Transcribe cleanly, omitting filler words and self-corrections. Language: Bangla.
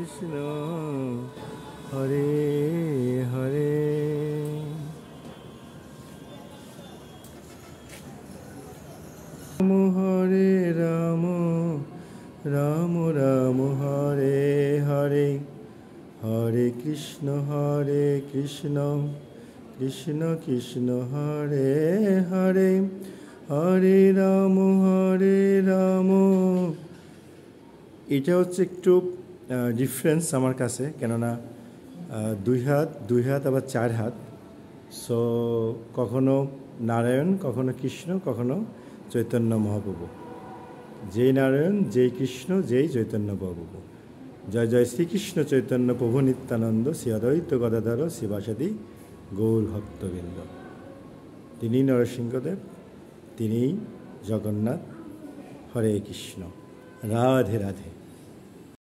কৃষ্ণ হরে হরে। রাম হরে রাম রাম রাম হরে হরে, হরে কৃষ্ণ কৃষ্ণ কৃষ্ণ হরে হরে, হরে রাম। এটা হচ্ছে একটু ডিফারেন্স আমার কাছে, কেননা দুই হাত আবার 4 হাত। সো কখনো নারায়ণ, কখনো কৃষ্ণ, কখনো চৈতন্য মহাপ্রভু। যেই নারায়ণ, যেই কৃষ্ণ, যেই চৈতন্য মহাপ্রভু। জয় জয় শ্রীকৃষ্ণ চৈতন্য প্রভু নিত্যানন্দ, শ্রী অদ্বৈত গদাধর শিবাসাদি গৌর ভক্তবৃন্দ। তিনিই নরসিংহদেব, তিনিই জগন্নাথ। হরে কৃষ্ণ, রাধে রাধে।